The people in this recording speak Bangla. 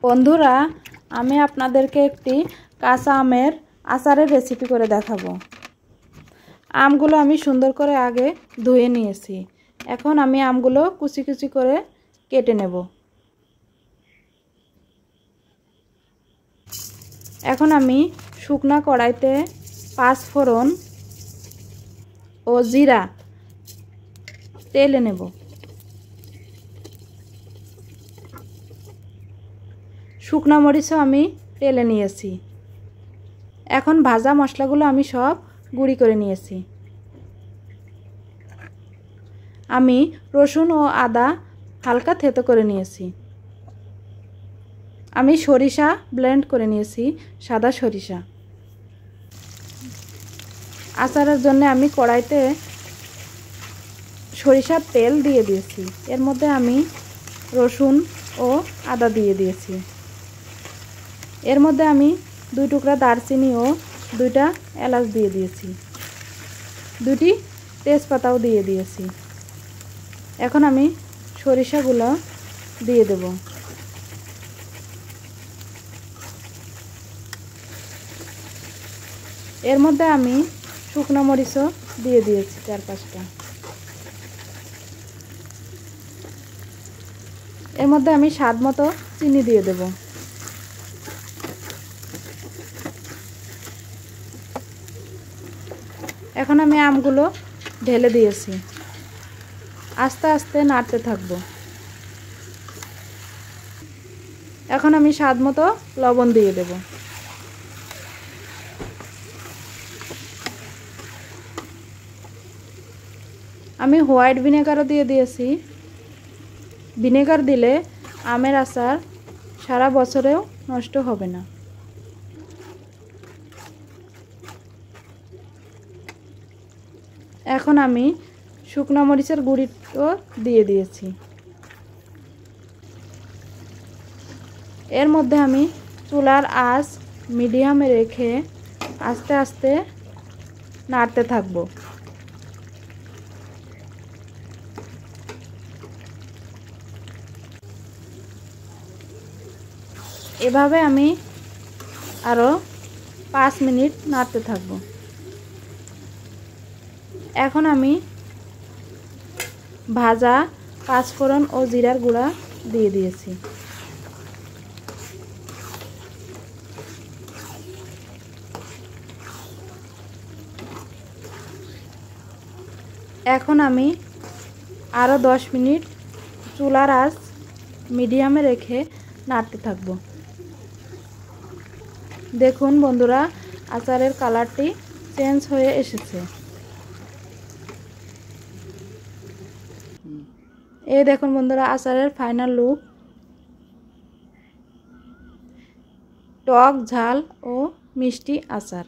বন্ধুরা, আমি আপনাদেরকে একটি কাঁচা আমের আচারের রেসিপি করে দেখাবো। আমগুলো আমি সুন্দর করে আগে ধুয়ে নিয়েছি। এখন আমি আমগুলো কুচি কুচি করে কেটে নেব। এখন আমি শুকনা কড়াইতে 5 ফোড়ন ও জিরা তেলে নেব। শুকনা মরিচও আমি তেলে নিয়েছি। এখন ভাজা মশলাগুলো আমি সব গুঁড়ি করে নিয়েছি। আমি রসুন ও আদা হালকা থেতো করে নিয়েছি। আমি সরিষা ব্লেন্ড করে নিয়েছি, সাদা সরিষা। আচারের জন্য আমি কড়াইতে সরিষার তেল দিয়ে দিয়েছি। এর মধ্যে আমি রসুন ও আদা দিয়ে দিয়েছি। এর মধ্যে আমি 2 টুকরা দারচিনি ও 2টা এলাচ দিয়ে দিয়েছি। 2টি তেজপাতাও দিয়ে দিয়েছি। এখন আমি সরিষাগুলো দিয়ে দেব। এর মধ্যে আমি শুকনো মরিচও দিয়ে দিয়েছি 4-5টা। এর মধ্যে আমি স্বাদ মতো চিনি দিয়ে দেব। এখন আমি আমগুলো ঢেলে দিয়েছি। আস্তে আস্তে নাড়তে থাকব। এখন আমি স্বাদ মতো লবণ দিয়ে দেব। আমি হোয়াইট ভিনেগারও দিয়ে দিয়েছি। ভিনেগার দিলে আমের আচার সারা বছরেও নষ্ট হবে না। এখন আমি শুকনো মরিচের গুঁড়িও দিয়ে দিয়েছি। এর মধ্যে আমি চুলার আঁচ মিডিয়ামে রেখে আস্তে আস্তে নাড়তে থাকব। এভাবে আমি আরও 5 মিনিট নাড়তে থাকব। এখন আমি ভাজা 5 ফোড়ন ও জিরার গুঁড়া দিয়ে দিয়েছি। এখন আমি আরও 10 মিনিট চুলার আঁচ মিডিয়ামে রেখে নাড়তে থাকব। দেখুন বন্ধুরা, আচারের কালারটি চেঞ্জ হয়ে এসেছে। এই দেখুন বন্ধুরা, আচারের ফাইনাল লুক। টক ঝাল ও মিষ্টি আচার।